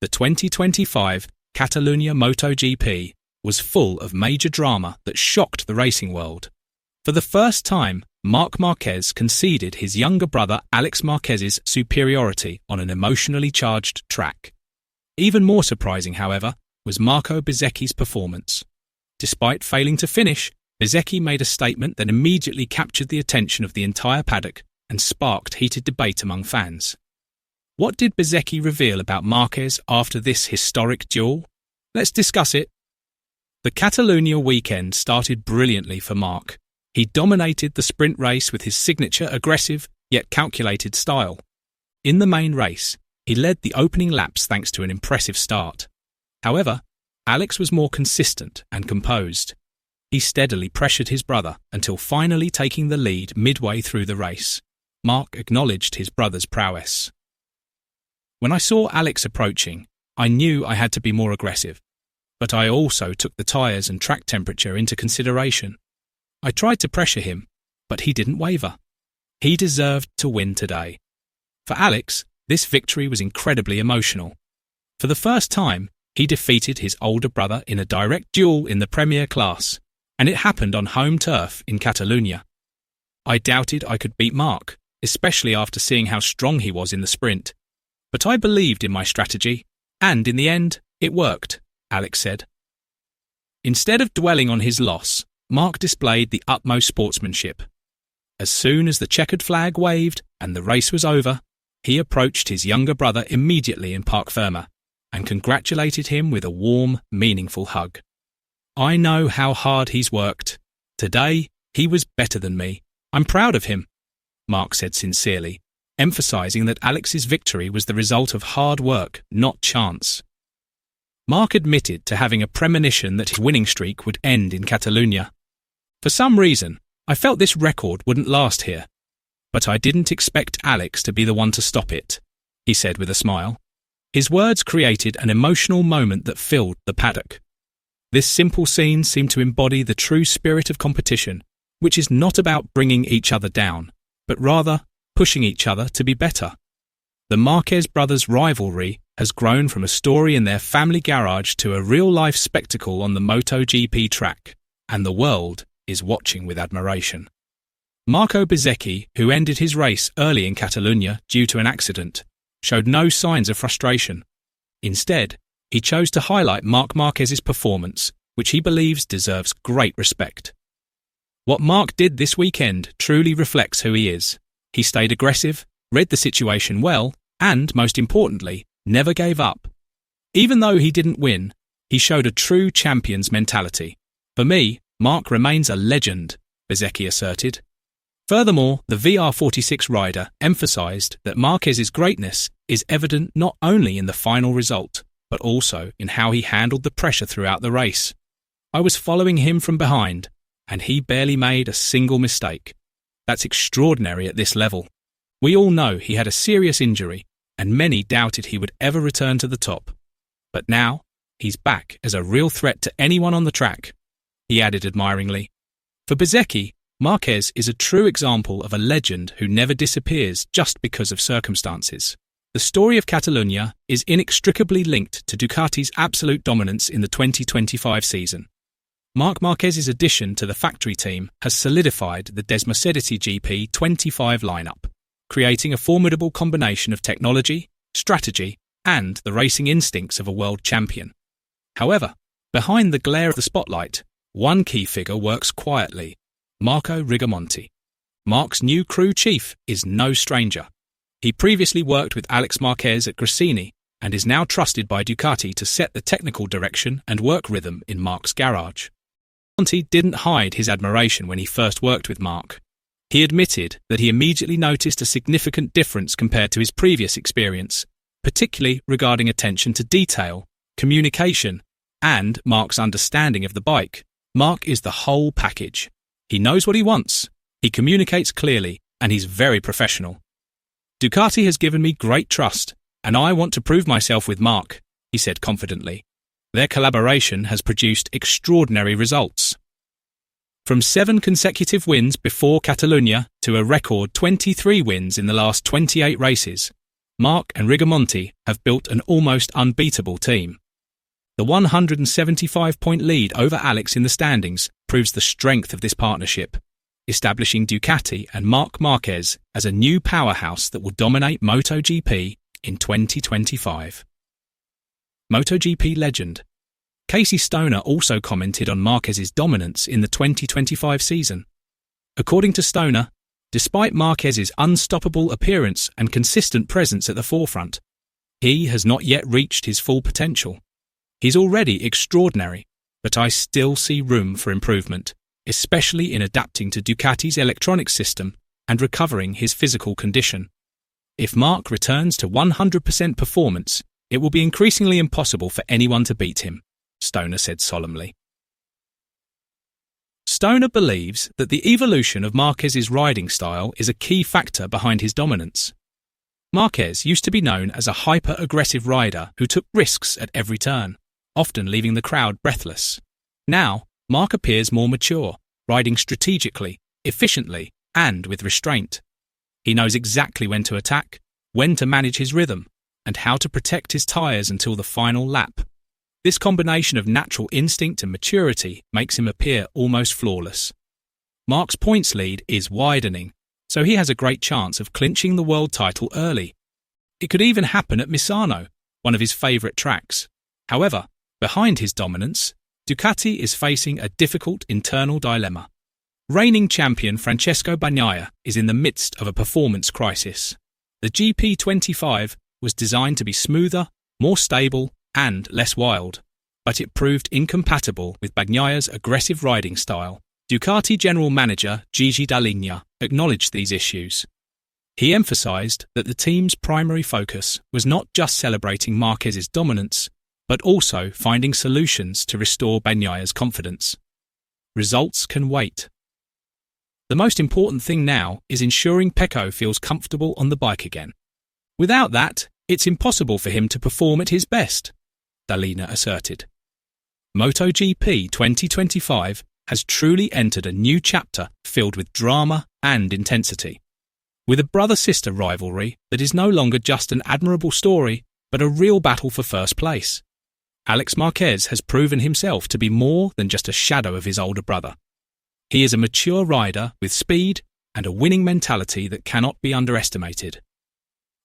The 2025 Catalunya MotoGP was full of major drama that shocked the racing world. For the first time, Marc Márquez conceded his younger brother Alex Marquez's superiority on an emotionally charged track. Even more surprising, however, was Marco Bezzecchi's performance. Despite failing to finish, Bezzecchi made a statement that immediately captured the attention of the entire paddock and sparked heated debate among fans. What did Bezzecchi reveal about Marquez after this historic duel? Let's discuss it. The Catalunya weekend started brilliantly for Marc. He dominated the sprint race with his signature aggressive yet calculated style. In the main race, he led the opening laps thanks to an impressive start. However, Alex was more consistent and composed. He steadily pressured his brother until finally taking the lead midway through the race. Marc acknowledged his brother's prowess. When I saw Alex approaching, I knew I had to be more aggressive, but I also took the tyres and track temperature into consideration. I tried to pressure him, but he didn't waver. He deserved to win today. For Alex, this victory was incredibly emotional. For the first time, he defeated his older brother in a direct duel in the Premier class, and it happened on home turf in Catalunya. I doubted I could beat Marc, especially after seeing how strong he was in the sprint. But I believed in my strategy, and in the end, it worked, Alex said. Instead of dwelling on his loss, Marc displayed the utmost sportsmanship. As soon as the checkered flag waved and the race was over, he approached his younger brother immediately in parc fermé and congratulated him with a warm, meaningful hug. I know how hard he's worked. Today, he was better than me. I'm proud of him, Marc said sincerely, emphasizing that Alex's victory was the result of hard work, not chance. Marc admitted to having a premonition that his winning streak would end in Catalunya. For some reason, I felt this record wouldn't last here. But I didn't expect Alex to be the one to stop it, he said with a smile. His words created an emotional moment that filled the paddock. This simple scene seemed to embody the true spirit of competition, which is not about bringing each other down, but rather pushing each other to be better. The Marquez brothers' rivalry has grown from a story in their family garage to a real-life spectacle on the MotoGP track, and the world is watching with admiration. Marco Bezzecchi, who ended his race early in Catalunya due to an accident, showed no signs of frustration. Instead, he chose to highlight Marc Márquez's performance, which he believes deserves great respect. What Marc did this weekend truly reflects who he is. He stayed aggressive, read the situation well, and, most importantly, never gave up. Even though he didn't win, he showed a true champion's mentality. For me, Marc remains a legend, Bezzecchi asserted. Furthermore, the VR46 rider emphasized that Marquez's greatness is evident not only in the final result, but also in how he handled the pressure throughout the race. I was following him from behind, and he barely made a single mistake. That's extraordinary at this level. We all know he had a serious injury, and many doubted he would ever return to the top. But now, he's back as a real threat to anyone on the track, he added admiringly. For Bezzecchi, Marquez is a true example of a legend who never disappears just because of circumstances. The story of Catalunya is inextricably linked to Ducati's absolute dominance in the 2025 season. Marc Márquez's addition to the factory team has solidified the Bezzecchi GP 25 lineup, creating a formidable combination of technology, strategy, and the racing instincts of a world champion. However, behind the glare of the spotlight, one key figure works quietly: Marco Rigamonti. Marc's new crew chief is no stranger. He previously worked with Alex Marquez at Gresini and is now trusted by Ducati to set the technical direction and work rhythm in Marc's garage. Rigamonti didn't hide his admiration when he first worked with Marc. He admitted that he immediately noticed a significant difference compared to his previous experience, particularly regarding attention to detail, communication, and Marc's understanding of the bike. Marc is the whole package. He knows what he wants, he communicates clearly, and he's very professional. Ducati has given me great trust, and I want to prove myself with Marc, he said confidently. Their collaboration has produced extraordinary results. From 7 consecutive wins before Catalunya to a record 23 wins in the last 28 races, Marc and Rigamonti have built an almost unbeatable team. The 175-point lead over Alex in the standings proves the strength of this partnership, establishing Ducati and Marc Márquez as a new powerhouse that will dominate MotoGP in 2025. MotoGP legend Casey Stoner also commented on Marquez's dominance in the 2025 season. According to Stoner, despite Marquez's unstoppable appearance and consistent presence at the forefront, he has not yet reached his full potential. He's already extraordinary, but I still see room for improvement, especially in adapting to Ducati's electronic system and recovering his physical condition. If Marc returns to 100% performance, it will be increasingly impossible for anyone to beat him, Stoner said solemnly. Stoner believes that the evolution of Marquez's riding style is a key factor behind his dominance. Marquez used to be known as a hyper-aggressive rider who took risks at every turn, often leaving the crowd breathless. Now, Marc appears more mature, riding strategically, efficiently, and with restraint. He knows exactly when to attack, when to manage his rhythm, and how to protect his tyres until the final lap. This combination of natural instinct and maturity makes him appear almost flawless. Marc's points lead is widening, so he has a great chance of clinching the world title early. It could even happen at Misano, one of his favourite tracks. However, behind his dominance, Ducati is facing a difficult internal dilemma. Reigning champion Francesco Bagnaia is in the midst of a performance crisis. The GP25 was designed to be smoother, more stable, and less wild, but it proved incompatible with Bagnaia's aggressive riding style. Ducati general manager Gigi Dall'Igna acknowledged these issues. He emphasised that the team's primary focus was not just celebrating Marquez's dominance, but also finding solutions to restore Bagnaia's confidence. Results can wait. The most important thing now is ensuring Pecco feels comfortable on the bike again. Without that, it's impossible for him to perform at his best, Dall'Igna asserted. MotoGP 2025 has truly entered a new chapter filled with drama and intensity. With a brother-sister rivalry that is no longer just an admirable story, but a real battle for first place. Alex Marquez has proven himself to be more than just a shadow of his older brother. He is a mature rider with speed and a winning mentality that cannot be underestimated.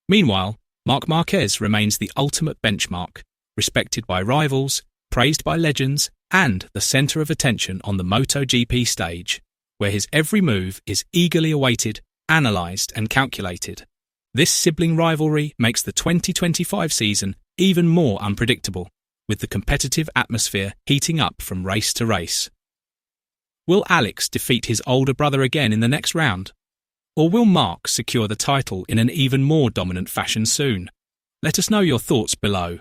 Meanwhile, Marc Márquez remains the ultimate benchmark, respected by rivals, praised by legends, and the centre of attention on the MotoGP stage, where his every move is eagerly awaited, analysed and calculated. This sibling rivalry makes the 2025 season even more unpredictable, with the competitive atmosphere heating up from race to race. Will Alex defeat his older brother again in the next round? Or will Marc secure the title in an even more dominant fashion soon? Let us know your thoughts below.